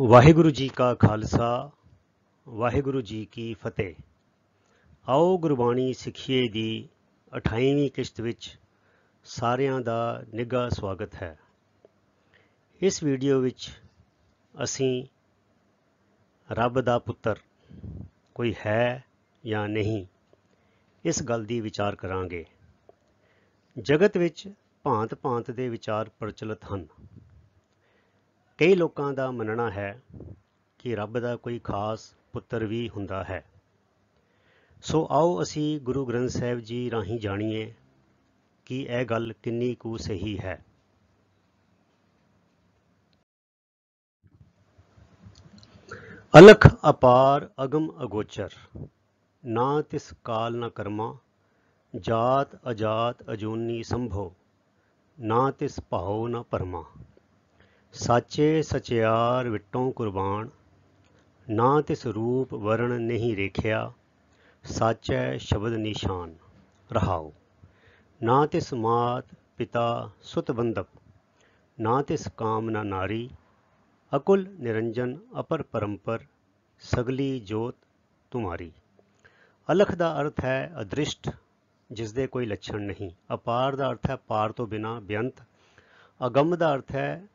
ਵਾਹਿਗੁਰੂ ਜੀ ਕਾ ਖਾਲਸਾ ਵਾਹਿਗੁਰੂ ਜੀ ਕੀ ਫਤਿਹ। ਆਓ ਗੁਰਬਾਣੀ ਸਿੱਖੀਏ ਦੀ 28ਵੀਂ ਕਿਸ਼ਤ ਵਿੱਚ ਸਾਰਿਆਂ ਦਾ ਨਿੱਘਾ ਸਵਾਗਤ ਹੈ। ਇਸ ਵੀਡੀਓ ਵਿੱਚ ਅਸੀਂ ਰੱਬ ਦਾ ਪੁੱਤਰ ਕੋਈ ਹੈ ਜਾਂ ਨਹੀਂ, ਇਸ ਗੱਲ ਦੀ ਵਿਚਾਰ ਕਰਾਂਗੇ। ਜਗਤ ਵਿੱਚ ਭਾਂਤ-ਭਾਂਤ ਦੇ ਵਿਚਾਰ ਪ੍ਰਚਲਿਤ ਹਨ। ਕਈ ਲੋਕਾਂ ਦਾ ਮੰਨਣਾ ਹੈ ਕਿ ਰੱਬ ਦਾ ਕੋਈ ਖਾਸ ਪੁੱਤਰ ਵੀ ਹੁੰਦਾ ਹੈ। ਸੋ ਆਓ ਅਸੀਂ ਗੁਰੂ ਗ੍ਰੰਥ ਸਾਹਿਬ ਜੀ ਰਾਹੀਂ ਜਾਣੀਏ ਕਿ ਇਹ ਗੱਲ ਕਿੰਨੀ ਕੁ ਸਹੀ ਹੈ। ਅਲਖ ਅਪਾਰ ਅਗਮ ਅਗੋਚਰ, ਨਾ ਤਿਸ ਕਾਲ ਨਾ ਕਰਮਾ, ਜਾਤ ਅਜਾਤ ਅਜੂਨੀ ਸੰਭੋ, ਨਾ ਤਿਸ ਭਾਉ ਨਾ ਭਰਮਾ। ਸਾਚੇ ਸਚਿਆਰ ਵਿਟੋਂ ਕੁਰਬਾਨ, ਨਾ ਤਿਸ ਰੂਪ ਵਰਣ ਨਹੀਂ ਰੇਖਿਆ, ਸਾਚੈ ਸ਼ਬਦ ਨਿਸ਼ਾਨ ਰਹਾਉ। ਨਾ ਤਿਸ ਮਾਤ ਪਿਤਾ ਸੁਤ ਬੰਧਪ, ਨਾ ਤਿਸ ਕਾਮ ਨਾ ਨਾਰੀ, ਅਕੁਲ ਨਿਰੰਜਨ ਅਪਰ ਪਰੰਪਰ, ਸਗਲੀ ਜੋਤ ਤੁਮਾਰੀ। ਅਲਖ ਦਾ ਅਰਥ ਹੈ ਅਦ੍ਰਿਸ਼ਟ, ਜਿਸ ਦੇ ਕੋਈ ਲੱਛਣ ਨਹੀਂ। ਅਪਾਰ ਦਾ ਅਰਥ ਹੈ ਪਾਰ ਤੋਂ ਬਿਨਾਂ, ਬੇਅੰਤ। ਅਗੰਮ ਦਾ ਅਰਥ ਹੈ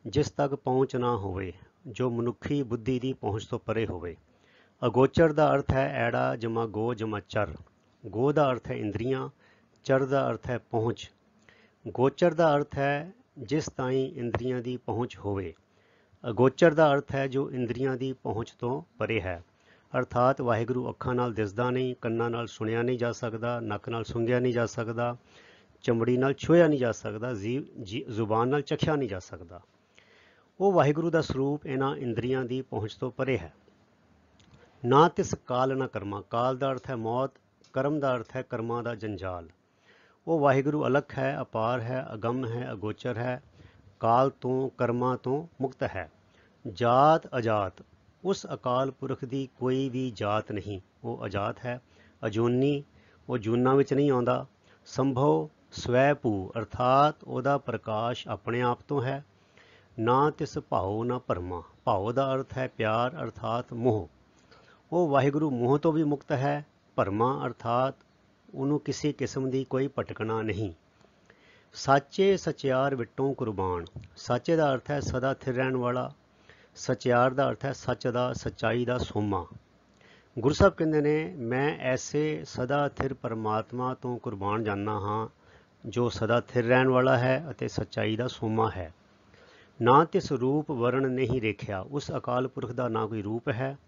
ਜਿਸ ਤੱਕ ਪਹੁੰਚ ਨਾ ਹੋਵੇ, ਜੋ ਮਨੁੱਖੀ ਬੁੱਧੀ ਦੀ ਪਹੁੰਚ ਤੋਂ ਪਰੇ ਹੋਵੇ। ਅਗੋਚਰ ਦਾ ਅਰਥ ਹੈ ਐੜਾ ਜਮਾ ਗੋ ਜਮਾ ਚਰ। ਗੋ ਦਾ ਅਰਥ ਹੈ ਇੰਦਰੀਆਂ, ਚਰ ਦਾ ਅਰਥ ਹੈ ਪਹੁੰਚ। ਗੋਚਰ ਦਾ ਅਰਥ ਹੈ ਜਿਸ ਤਾਈਂ ਇੰਦਰੀਆਂ ਦੀ ਪਹੁੰਚ ਹੋਵੇ। ਅਗੋਚਰ ਦਾ ਅਰਥ ਹੈ ਜੋ ਇੰਦਰੀਆਂ ਦੀ ਪਹੁੰਚ ਤੋਂ ਪਰੇ ਹੈ। ਅਰਥਾਤ ਵਾਹਿਗੁਰੂ ਅੱਖਾਂ ਨਾਲ ਦਿਸਦਾ ਨਹੀਂ, ਕੰਨਾਂ ਨਾਲ ਸੁਣਿਆ ਨਹੀਂ ਜਾ ਸਕਦਾ, ਨੱਕ ਨਾਲ ਸੁੰਘਿਆ ਨਹੀਂ ਜਾ ਸਕਦਾ, ਚਮੜੀ ਨਾਲ ਛੂਹਿਆ ਨਹੀਂ ਜਾ ਸਕਦਾ, ਜ਼ੁਬਾਨ ਨਾਲ ਚਖਿਆ ਨਹੀਂ ਜਾ ਸਕਦਾ। ਉਹ ਵਾਹਿਗੁਰੂ ਦਾ ਸਰੂਪ ਇਹਨਾਂ ਇੰਦਰੀਆਂ ਦੀ ਪਹੁੰਚ ਤੋਂ ਪਰੇ ਹੈ। ਨਾ ਤਿਸ ਕਾਲ ਨਾ ਕਰਮਾ। ਕਾਲ ਦਾ ਅਰਥ ਹੈ ਮੌਤ, ਕਰਮ ਦਾ ਅਰਥ ਹੈ ਕਰਮਾਂ ਦਾ ਜੰਜਾਲ। ਉਹ ਵਾਹਿਗੁਰੂ ਅਲੱਖ ਹੈ, ਅਪਾਰ ਹੈ, ਅਗੰਮ ਹੈ, ਅਗੋਚਰ ਹੈ, ਕਾਲ ਤੋਂ ਕਰਮਾਂ ਤੋਂ ਮੁਕਤ ਹੈ। ਜਾਤ ਅਜਾਤ, ਉਸ ਅਕਾਲ ਪੁਰਖ ਦੀ ਕੋਈ ਵੀ ਜਾਤ ਨਹੀਂ, ਉਹ ਅਜਾਤ ਹੈ। ਅਜੂਨੀ, ਉਹ ਜੂਨਾਂ ਵਿੱਚ ਨਹੀਂ ਆਉਂਦਾ। ਸੰਭਵ, ਸਵੈ ਭੂ, ਅਰਥਾਤ ਉਹਦਾ ਪ੍ਰਕਾਸ਼ ਆਪਣੇ ਆਪ ਤੋਂ ਹੈ। ਨਾ ਤਿਸ ਭਾਉ ਨਾ ਭਰਮਾ। ਭਾਉ ਦਾ ਅਰਥ ਹੈ ਪਿਆਰ, ਅਰਥਾਤ ਮੋਹ। ਉਹ ਵਾਹਿਗੁਰੂ ਮੋਹ ਤੋਂ ਵੀ ਮੁਕਤ ਹੈ। ਭਰਮਾ ਅਰਥਾਤ ਉਹਨੂੰ ਕਿਸੇ ਕਿਸਮ ਦੀ ਕੋਈ ਭਟਕਣਾ ਨਹੀਂ। ਸਾਚੇ ਸਚਿਆਰ ਵਿਟੋਂ ਕੁਰਬਾਨ। ਸਾਚੇ ਦਾ ਅਰਥ ਹੈ ਸਦਾ ਥਿਰ ਰਹਿਣ ਵਾਲਾ। ਸਚਿਆਰ ਦਾ ਅਰਥ ਹੈ ਸੱਚ ਦਾ, ਸੱਚਾਈ ਦਾ ਸੋਮਾ। ਗੁਰੂ ਸਾਹਿਬ ਕਹਿੰਦੇ ਨੇ, ਮੈਂ ਐਸੇ ਸਦਾ ਥਿਰ ਪਰਮਾਤਮਾ ਤੋਂ ਕੁਰਬਾਨ ਜਾਂਦਾ ਹਾਂ ਜੋ ਸਦਾ ਥਿਰ ਰਹਿਣ ਵਾਲਾ ਹੈ ਅਤੇ ਸੱਚਾਈ ਦਾ ਸੋਮਾ ਹੈ। ਨਾ ਤਿਸ ਰੂਪ ਵਰਣ ਨਹੀਂ ਰੇਖਿਆ। ਉਸ ਅਕਾਲ ਪੁਰਖ ਦਾ ਨਾ ਕੋਈ ਰੂਪ ਹੈ,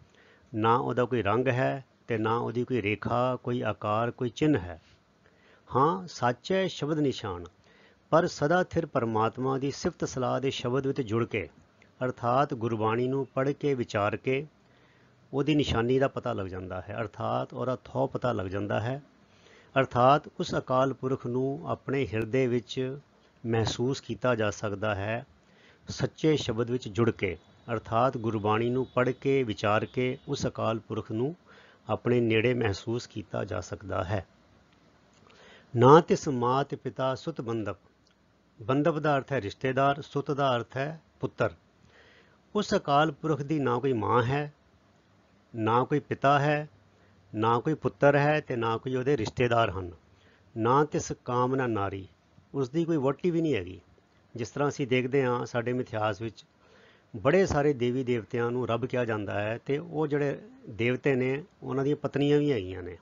ਨਾ ਉਹਦਾ ਕੋਈ ਰੰਗ ਹੈ, ਤੇ ਨਾ ਉਹਦੀ ਕੋਈ ਰੇਖਾ, ਕੋਈ ਆਕਾਰ, ਕੋਈ ਚਿੰਨ੍ਹ ਹੈ। ਹਾਂ, ਸੱਚ ਹੈ ਸ਼ਬਦ ਨਿਸ਼ਾਨ। ਪਰ ਸਦਾ ਥਿਰ ਪਰਮਾਤਮਾ ਦੀ ਸਿਫਤ ਸਲਾਹ ਦੇ ਸ਼ਬਦ ਵਿੱਚ ਜੁੜ ਕੇ, ਅਰਥਾਤ ਗੁਰਬਾਣੀ ਨੂੰ ਪੜ੍ਹ ਕੇ ਵਿਚਾਰ ਕੇ ਉਹਦੀ ਨਿਸ਼ਾਨੀ ਦਾ ਪਤਾ ਲੱਗ ਜਾਂਦਾ ਹੈ, ਅਰਥਾਤ ਉਹਦਾ ਥਹੁ ਪਤਾ ਲੱਗ ਜਾਂਦਾ ਹੈ। ਅਰਥਾਤ ਉਸ ਅਕਾਲ ਪੁਰਖ ਨੂੰ ਆਪਣੇ ਹਿਰਦੇ ਵਿੱਚ ਮਹਿਸੂਸ ਕੀਤਾ ਜਾ ਸਕਦਾ ਹੈ ਸੱਚੇ ਸ਼ਬਦ ਵਿੱਚ ਜੁੜ ਕੇ, ਅਰਥਾਤ ਗੁਰਬਾਣੀ ਨੂੰ ਪੜ੍ਹ ਕੇ ਵਿਚਾਰ ਕੇ ਉਸ ਅਕਾਲ ਪੁਰਖ ਨੂੰ ਆਪਣੇ ਨੇੜੇ ਮਹਿਸੂਸ ਕੀਤਾ ਜਾ ਸਕਦਾ ਹੈ। ਨਾ ਤਿਸ ਮਾਤ ਪਿਤਾ ਸੁਤ ਬੰਧਪ। ਬੰਧਪ ਦਾ ਅਰਥ ਹੈ ਰਿਸ਼ਤੇਦਾਰ, ਸੁਤ ਦਾ ਅਰਥ ਹੈ ਪੁੱਤਰ। ਉਸ ਅਕਾਲ ਪੁਰਖ ਦੀ ਨਾ ਕੋਈ ਮਾਂ ਹੈ, ਨਾ ਕੋਈ ਪਿਤਾ ਹੈ, ਨਾ ਕੋਈ ਪੁੱਤਰ ਹੈ, ਤੇ ਨਾ ਕੋਈ ਉਹਦੇ ਰਿਸ਼ਤੇਦਾਰ ਹਨ। ਨਾ ਤਿਸ ਕਾਮ ਨਾ ਨਾਰੀ, ਉਸ ਦੀ ਕੋਈ ਵਹੁਟੀ ਵੀ ਨਹੀਂ ਹੈਗੀ। ਜਿਸ ਤਰ੍ਹਾਂ ਅਸੀਂ ਦੇਖਦੇ ਹਾਂ ਸਾਡੇ ਮਿਥਿਹਾਸ ਵਿੱਚ ਬੜੇ ਸਾਰੇ ਦੇਵੀ ਦੇਵਤਿਆਂ ਨੂੰ ਰੱਬ ਕਿਹਾ ਜਾਂਦਾ ਹੈ, ਅਤੇ ਉਹ ਜਿਹੜੇ ਦੇਵਤੇ ਨੇ ਉਹਨਾਂ ਦੀਆਂ ਪਤਨੀਆਂ ਵੀ ਹੈਗੀਆਂ ਨੇ।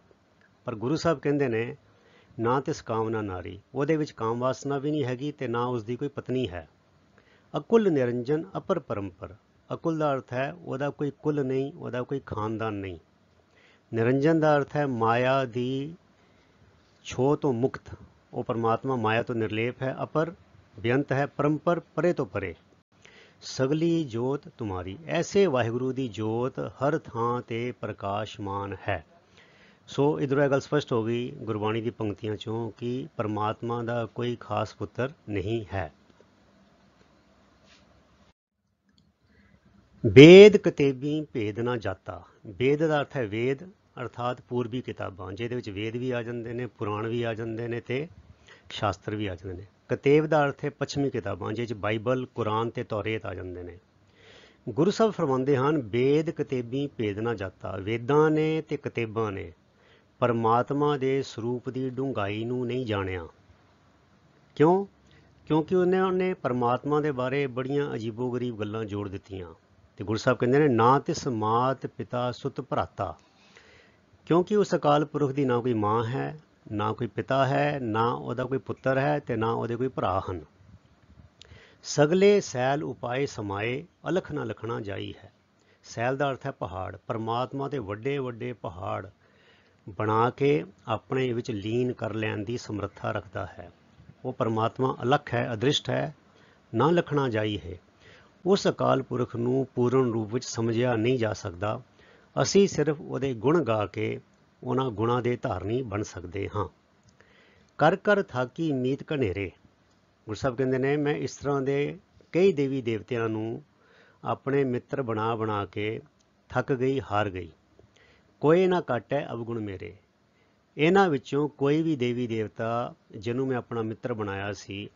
ਪਰ ਗੁਰੂ ਸਾਹਿਬ ਕਹਿੰਦੇ ਨੇ ਨਾ ਤਿਸ ਕਾਮ ਨਾ ਨਾਰੀ, ਉਹਦੇ ਵਿੱਚ ਕਾਮ ਵਾਸਨਾ ਵੀ ਨਹੀਂ ਹੈਗੀ ਅਤੇ ਨਾ ਉਸ ਦੀ ਕੋਈ ਪਤਨੀ ਹੈ। ਅਕੁਲ ਨਿਰੰਜਨ ਅਪਰ ਪਰੰਪਰ। ਅਕੁਲ ਦਾ ਅਰਥ ਹੈ ਉਹਦਾ ਕੋਈ ਕੁਲ ਨਹੀਂ, ਉਹਦਾ ਕੋਈ ਖਾਨਦਾਨ ਨਹੀਂ। ਨਿਰੰਜਨ ਦਾ ਅਰਥ ਹੈ ਮਾਇਆ ਦੀ ਛੋਹ ਤੋਂ ਮੁਕਤ। ਉਹ ਪਰਮਾਤਮਾ ਮਾਇਆ ਤੋਂ ਨਿਰਲੇਪ ਹੈ। ਅਪਰ ਬੇਅੰਤ ਹੈ। ਪਰੰਪਰ ਪਰੇ ਤੋਂ ਪਰੇ। ਸਗਲੀ ਜੋਤ ਤੁਮਾਰੀ, ਐਸੇ ਵਾਹਿਗੁਰੂ ਦੀ ਜੋਤ ਹਰ ਥਾਂ 'ਤੇ ਪ੍ਰਕਾਸ਼ਮਾਨ ਹੈ। ਸੋ ਇੱਧਰੋਂ ਇਹ ਗੱਲ ਸਪਸ਼ਟ ਹੋ ਗਈ ਗੁਰਬਾਣੀ ਦੀ ਪੰਕਤੀਆਂ 'ਚੋਂ ਕਿ ਪਰਮਾਤਮਾ ਦਾ ਕੋਈ ਖਾਸ ਪੁੱਤਰ ਨਹੀਂ ਹੈ। ਵੇਦ ਕਤੇਬੀ ਭੇਦ ਨਾ ਜਾਤਾ। ਵੇਦ ਦਾ ਅਰਥ ਹੈ ਵੇਦ, ਅਰਥਾਤ ਪੂਰਬੀ ਕਿਤਾਬਾਂ, ਜਿਹਦੇ ਵਿੱਚ ਵੇਦ ਵੀ ਆ ਜਾਂਦੇ ਨੇ, ਪੁਰਾਣ ਵੀ ਆ ਜਾਂਦੇ ਨੇ ਅਤੇ ਸ਼ਾਸਤਰ ਵੀ ਆ ਜਾਂਦੇ ਨੇ। ਕਤੇਬ ਦਾ ਅਰਥ ਹੈ ਪੱਛਮੀ ਕਿਤਾਬਾਂ, ਜਿਹਦੇ 'ਚ ਬਾਈਬਲ, ਕੁਰਾਨ ਅਤੇ ਤੌਰੇਤ ਆ ਜਾਂਦੇ ਨੇ। ਗੁਰੂ ਸਾਹਿਬ ਫਰਮਾਉਂਦੇ ਹਨ, ਵੇਦ ਕਤੇਬੀ ਭੇਦ ਨਾ ਜਾਤਾ। ਵੇਦਾਂ ਨੇ ਤੇ ਕਤੇਬਾਂ ਨੇ ਪਰਮਾਤਮਾ ਦੇ ਸਰੂਪ ਦੀ ਡੂੰਘਾਈ ਨੂੰ ਨਹੀਂ ਜਾਣਿਆ। ਕਿਉਂ? ਕਿਉਂਕਿ ਉਹਨਾਂ ਨੇ ਪਰਮਾਤਮਾ ਦੇ ਬਾਰੇ ਬੜੀਆਂ ਅਜੀਬੋ-ਗਰੀਬ ਗੱਲਾਂ ਜੋੜ ਦਿੱਤੀਆਂ। ਤੇ ਗੁਰੂ ਸਾਹਿਬ ਕਹਿੰਦੇ ਨੇ, ਨਾ ਤਿਸ ਮਾਤ ਪਿਤਾ ਸੁਤ ਭਰਾਤਾ। ਕਿਉਂਕਿ ਉਸ ਅਕਾਲ ਪੁਰਖ ਦੀ ਨਾ ਕੋਈ ਮਾਂ ਹੈ, ਨਾ ਕੋਈ ਪਿਤਾ ਹੈ, ਨਾ ਉਹਦਾ ਕੋਈ ਪੁੱਤਰ ਹੈ, ਤੇ ਨਾ ਉਹਦੇ ਕੋਈ ਭਰਾ ਹਨ। ਸਗਲੇ ਸੈਲ ਉਪਾਏ ਸਮਾਏ, ਅਲਖ ਨਾ ਲਖਣਾ ਜਾਈ ਹੈ। ਸੈਲ ਦਾ ਅਰਥ ਹੈ ਪਹਾੜ। ਪਰਮਾਤਮਾ ਦੇ ਵੱਡੇ ਵੱਡੇ ਪਹਾੜ ਬਣਾ ਕੇ ਆਪਣੇ ਵਿੱਚ ਲੀਨ ਕਰ ਲੈਣ ਦੀ ਸਮਰੱਥਾ ਰੱਖਦਾ ਹੈ। ਉਹ ਪਰਮਾਤਮਾ ਅਲੱਖ ਹੈ, ਅਦ੍ਰਿਸ਼ਟ ਹੈ, ਨਾ ਲਖਣਾ ਜਾਈ ਹੈ। ਉਸ ਅਕਾਲ ਪੁਰਖ ਨੂੰ ਪੂਰਨ ਰੂਪ ਵਿੱਚ ਸਮਝਿਆ ਨਹੀਂ ਜਾ ਸਕਦਾ। ਅਸੀਂ ਸਿਰਫ ਉਹਦੇ ਗੁਣ ਗਾ ਕੇ ਉਹਨਾਂ ਗੁਣਾਂ ਦੇ ਧਾਰਨੀ ਬਣ ਸਕਦੇ ਹਾਂ। ਕਰ ਕਰ ਥਾਕੀ ਮੀਤ ਘਨੇਰੇ। ਗੁਰੂ ਸਾਹਿਬ ਕਹਿੰਦੇ ਨੇ, ਮੈਂ ਇਸ ਤਰ੍ਹਾਂ ਦੇ ਕਈ ਦੇਵੀ ਦੇਵਤਿਆਂ ਨੂੰ ਆਪਣੇ ਮਿੱਤਰ ਬਣਾ ਬਣਾ ਕੇ ਥੱਕ ਗਈ, ਹਾਰ ਗਈ। ਕੋਈ ਨਾ ਘਟੈ ਅਵਗੁਣ ਮੇਰੇ। ਇਹਨਾਂ ਵਿੱਚੋਂ ਕੋਈ ਵੀ ਦੇਵੀ ਦੇਵਤਾ ਜਿਹਨੂੰ ਮੈਂ ਆਪਣਾ ਮਿੱਤਰ ਬਣਾਇਆ ਸੀ,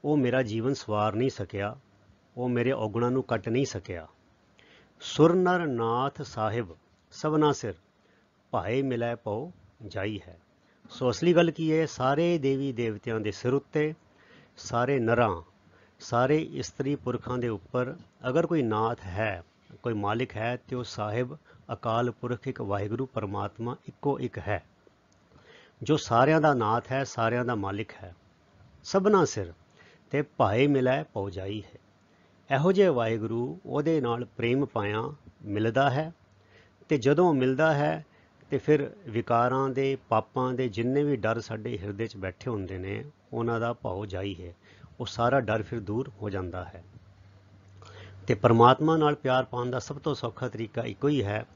ਉਹ ਮੇਰਾ ਜੀਵਨ ਸਵਾਰ ਨਹੀਂ ਸਕਿਆ, ਉਹ ਮੇਰੇ ਔਗੁਣਾਂ ਨੂੰ ਕੱਟ ਨਹੀਂ ਸਕਿਆ। ਸੁਰ ਨਰ ਨਾਥ ਸਾਹਿਬ ਸਭਨਾ ਸਿਰ, ਭਾਏ ਮਿਲੈ ਪਉ ਜਾਈ ਹੈ। ਸੋ ਅਸਲੀ ਗੱਲ ਕੀ ਹੈ? ਸਾਰੇ ਦੇਵੀ ਦੇਵਤਿਆਂ ਦੇ ਸਿਰ ਉੱਤੇ, ਸਾਰੇ ਨਰਾਂ, ਸਾਰੇ ਇਸਤਰੀ ਪੁਰਖਾਂ ਦੇ ਉੱਪਰ ਅਗਰ ਕੋਈ ਨਾਥ ਹੈ, ਕੋਈ ਮਾਲਿਕ ਹੈ, ਤੇ ਉਹ ਸਾਹਿਬ ਅਕਾਲ ਪੁਰਖ ਇੱਕ ਵਾਹਿਗੁਰੂ ਪਰਮਾਤਮਾ ਇੱਕੋ ਇੱਕ ਹੈ, ਜੋ ਸਾਰਿਆਂ ਦਾ ਨਾਥ ਹੈ, ਸਾਰਿਆਂ ਦਾ ਮਾਲਿਕ ਹੈ। ਸਭਨਾ ਸਿਰ ਤੇ ਭਾਏ ਮਿਲੈ ਪਉ ਜਾਈ ਹੈ। ਇਹੋ ਜਿਹੇ ਵਾਹਿਗੁਰੂ, ਉਹਦੇ ਨਾਲ ਪ੍ਰੇਮ ਪਾਇਆ ਮਿਲਦਾ ਹੈ, ਤੇ ਜਦੋਂ ਮਿਲਦਾ ਹੈ ਤੇ ਫਿਰ ਵਿਕਾਰਾਂ ਦੇ, ਪਾਪਾਂ ਦੇ ਜਿੰਨੇ ਵੀ ਡਰ ਸਾਡੇ ਹਿਰਦੇ 'ਚ ਬੈਠੇ ਹੁੰਦੇ ਨੇ, ਉਹਨਾਂ ਦਾ ਭਾਉ ਜਾਈ ਹੈ। ਉਹ ਸਾਰਾ ਡਰ ਫਿਰ ਦੂਰ ਹੋ ਜਾਂਦਾ ਹੈ। ਤੇ ਪਰਮਾਤਮਾ ਨਾਲ ਪਿਆਰ ਪਾਉਣ ਦਾ ਸਭ ਤੋਂ ਸੌਖਾ ਤਰੀਕਾ ਇੱਕੋ ਹੀ ਹੈ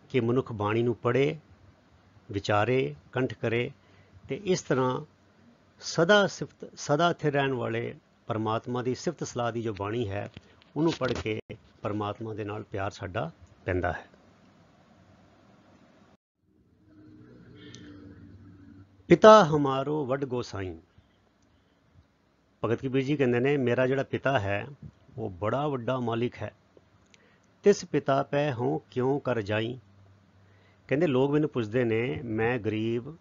ਕਿ ਮਨੁੱਖ ਬਾਣੀ ਨੂੰ ਪੜ੍ਹੇ, ਵਿਚਾਰੇ, ਕੰਠ ਕਰੇ, ਤੇ ਇਸ ਤਰ੍ਹਾਂ ਸਦਾ ਇੱਥੇ ਰਹਿਣ ਵਾਲੇ ਪਰਮਾਤਮਾ ਦੀ ਸਿਫਤ ਸਲਾਹ ਦੀ ਜੋ ਬਾਣੀ ਹੈ, ਉਹਨੂੰ ਪੜ੍ਹ ਕੇ ਪਰਮਾਤਮਾ ਦੇ ਨਾਲ ਪਿਆਰ ਸਾਡਾ ਪੈਂਦਾ ਹੈ। ਪਿਤਾ ਹਮਾਰੋ ਵੱਡ ਗੋਸਾਈ। ਭਗਤ ਕਬੀਰ ਜੀ ਕਹਿੰਦੇ ਨੇ, ਮੇਰਾ ਜਿਹੜਾ ਪਿਤਾ ਹੈ ਉਹ ਬੜਾ ਵੱਡਾ ਮਾਲਿਕ ਹੈ। ਤਿਸ ਪਿਤਾ ਪੈ ਹੋਂ ਕਿਉਂ ਕਰ ਜਾਈ। ਕਹਿੰਦੇ, ਲੋਕ ਮੈਨੂੰ ਪੁੱਛਦੇ ਨੇ, ਮੈਂ ਗਰੀਬ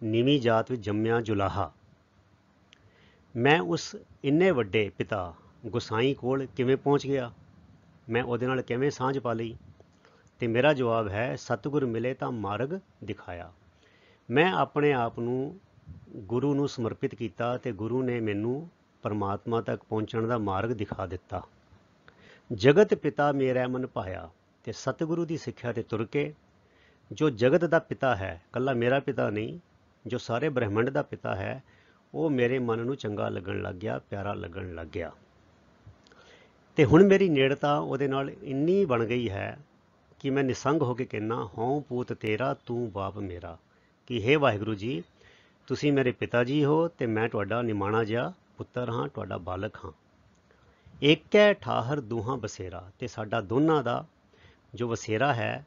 ਨੀਵੀਂ ਜਾਤ ਵਿੱਚ ਜੰਮਿਆ ਜੁਲਾਹਾ, ਮੈਂ ਉਸ ਇੰਨੇ ਵੱਡੇ ਪਿਤਾ ਗੁਸਾਈ ਕੋਲ ਕਿਵੇਂ ਪਹੁੰਚ ਗਿਆ, ਮੈਂ ਉਹਦੇ ਨਾਲ ਕਿਵੇਂ ਸਾਂਝ ਪਾ ਲਈ। ਤੇ ਮੇਰਾ ਜਵਾਬ ਹੈ, ਸਤਿਗੁਰ ਮਿਲੇ ਤਾਂ ਮਾਰਗ ਦਿਖਾਇਆ। ਮੈਂ ਆਪਣੇ ਆਪ ਨੂੰ ਗੁਰੂ ਨੂੰ ਸਮਰਪਿਤ ਕੀਤਾ ਤੇ ਗੁਰੂ ਨੇ ਮੈਨੂੰ ਪਰਮਾਤਮਾ ਤੱਕ ਪਹੁੰਚਣ ਦਾ ਮਾਰਗ ਦਿਖਾ ਦਿੱਤਾ। ਜਗਤ ਪਿਤਾ ਮੇਰਾ ਮਨ ਭਾਇਆ। ਤੇ ਸਤਿਗੁਰੂ ਦੀ ਸਿੱਖਿਆ ਤੇ ਤੁਰ ਕੇ ਜੋ ਜਗਤ ਦਾ ਪਿਤਾ ਹੈ, ਇਕੱਲਾ ਮੇਰਾ ਪਿਤਾ ਨਹੀਂ, ਜੋ ਸਾਰੇ ਬ੍ਰਹਿਮੰਡ ਦਾ ਪਿਤਾ ਹੈ, ਉਹ ਮੇਰੇ ਮਨ ਨੂੰ ਚੰਗਾ ਲੱਗਣ ਲੱਗ ਗਿਆ, ਪਿਆਰਾ ਲੱਗਣ ਲੱਗ ਗਿਆ। ਤੇ ਹੁਣ ਮੇਰੀ ਨੇੜਤਾ ਉਹਦੇ ਨਾਲ ਇੰਨੀ ਬਣ ਗਈ ਹੈ ਕਿ ਮੈਂ ਨਿਸੰਗ ਹੋ ਕੇ ਕਹਿੰਦਾ, ਹਉ ਪੂਤ ਤੇਰਾ ਤੂੰ ਬਾਪ ਮੇਰਾ। ਕਿ ਹੇ ਵਾਹਿਗੁਰੂ ਜੀ, ਤੁਸੀਂ ਮੇਰੇ ਪਿਤਾ ਜੀ ਹੋ ਤੇ ਮੈਂ ਤੁਹਾਡਾ ਨਿਮਾਣਾ ਜਿਹਾ ਪੁੱਤਰ ਹਾਂ, ਤੁਹਾਡਾ ਬਾਲਕ ਹਾਂ। ਏਕੈ ਠਾਹਰ ਦੂਹਾਂ ਬਸੇਰਾ। ਤੇ ਸਾਡਾ ਦੋਨਾਂ ਦਾ ਜੋ ਵਸੇਰਾ ਹੈ,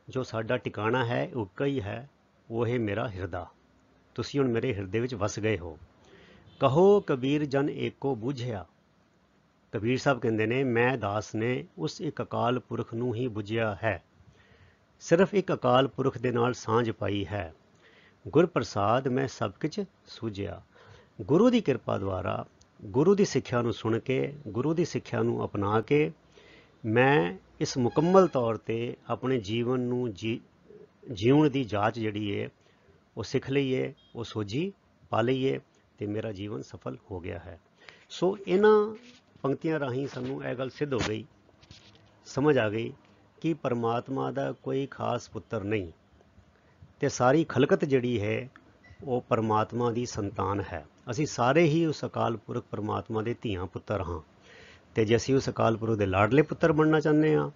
ਜੋ ਸਾਡਾ ਟਿਕਾਣਾ ਹੈ, ਉਹ ਇੱਕ ਹੀ ਹੈ, ਉਹ ਹੈ ਮੇਰਾ ਹਿਰਦਾ। ਤੁਸੀਂ ਹੁਣ ਮੇਰੇ ਹਿਰਦੇ ਵਿੱਚ ਵਸ ਗਏ ਹੋ। ਕਹੋ ਕਬੀਰ ਜਨ ਏਕੋ ਬੁਝਿਆ। ਕਬੀਰ ਸਾਹਿਬ ਕਹਿੰਦੇ ਨੇ, ਮੈਂ ਦਾਸ ਨੇ ਉਸ ਇੱਕ ਅਕਾਲ ਪੁਰਖ ਨੂੰ ਹੀ ਬੁਝਿਆ ਹੈ, ਸਿਰਫ ਇੱਕ ਅਕਾਲ ਪੁਰਖ ਦੇ ਨਾਲ ਸਾਂਝ ਪਾਈ ਹੈ। ਗੁਰ ਪ੍ਰਸਾਦ ਮੈਂ ਸਭ ਕੁਝ ਸੂਝਿਆ। ਗੁਰੂ ਦੀ ਕਿਰਪਾ ਦੁਆਰਾ, ਗੁਰੂ ਦੀ ਸਿੱਖਿਆ ਨੂੰ ਸੁਣ ਕੇ, ਗੁਰੂ ਦੀ ਸਿੱਖਿਆ ਨੂੰ ਅਪਣਾ ਕੇ ਮੈਂ ਇਸ ਮੁਕੰਮਲ ਤੌਰ 'ਤੇ ਆਪਣੇ ਜੀਵਨ ਨੂੰ ਜੀਉਣ ਦੀ ਜਾਂਚ ਜਿਹੜੀ ਹੈ ਉਹ ਸਿੱਖ ਲਈਏ, ਉਹ ਸੋਝੀ ਪਾ ਲਈਏ, ਤੇ ਮੇਰਾ ਜੀਵਨ ਸਫਲ ਹੋ ਗਿਆ ਹੈ। ਸੋ ਇਹਨਾਂ ਪੰਕਤੀਆਂ ਰਾਹੀਂ ਸਾਨੂੰ ਇਹ ਗੱਲ ਸਿੱਧ ਹੋ ਗਈ, ਸਮਝ ਆ ਗਈ ਕਿ ਪਰਮਾਤਮਾ ਦਾ ਕੋਈ ਖਾਸ ਪੁੱਤਰ ਨਹੀਂ, ਤੇ ਸਾਰੀ ਖਲਕਤ ਜਿਹੜੀ ਹੈ ਉਹ ਪਰਮਾਤਮਾ ਦੀ ਸੰਤਾਨ ਹੈ। ਅਸੀਂ ਸਾਰੇ ਹੀ ਉਸ ਅਕਾਲ ਪੁਰਖ ਪਰਮਾਤਮਾ ਦੇ ਧੀਆਂ ਪੁੱਤਰ ਹਾਂ। ਤੇ ਜੇ ਅਸੀਂ ਉਸ ਅਕਾਲ ਪੁਰਖ ਦੇ ਲਾਡਲੇ ਪੁੱਤਰ ਬਣਨਾ ਚਾਹੁੰਦੇ ਹਾਂ,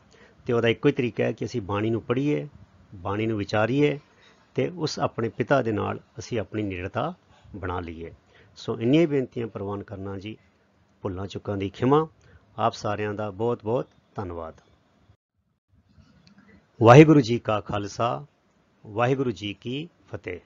ਤੇ ਉਹਦਾ ਇੱਕੋ ਹੀ ਤਰੀਕਾ ਹੈ ਕਿ ਅਸੀਂ ਬਾਣੀ ਨੂੰ ਪੜ੍ਹੀਏ, ਬਾਣੀ ਨੂੰ ਵਿਚਾਰੀਏ, ਤੇ ਉਸ ਆਪਣੇ ਪਿਤਾ ਦੇ ਨਾਲ ਅਸੀਂ ਆਪਣੀ ਨੇੜਤਾ ਬਣਾ ਲਈਏ। ਸੋ ਇੰਨੀਆਂ ਹੀ ਬੇਨਤੀਆਂ ਪ੍ਰਵਾਨ ਕਰਨਾ ਜੀ। ਭੁੱਲਾਂ ਚੁੱਕਾਂ ਦੀ ਖਿਮਾ। ਆਪ ਸਾਰਿਆਂ ਦਾ ਬਹੁਤ ਬਹੁਤ ਧੰਨਵਾਦ। ਵਾਹਿਗੁਰੂ ਜੀ ਕਾ ਖਾਲਸਾ, ਵਾਹਿਗੁਰੂ ਜੀ ਕੀ ਫਤਿਹ।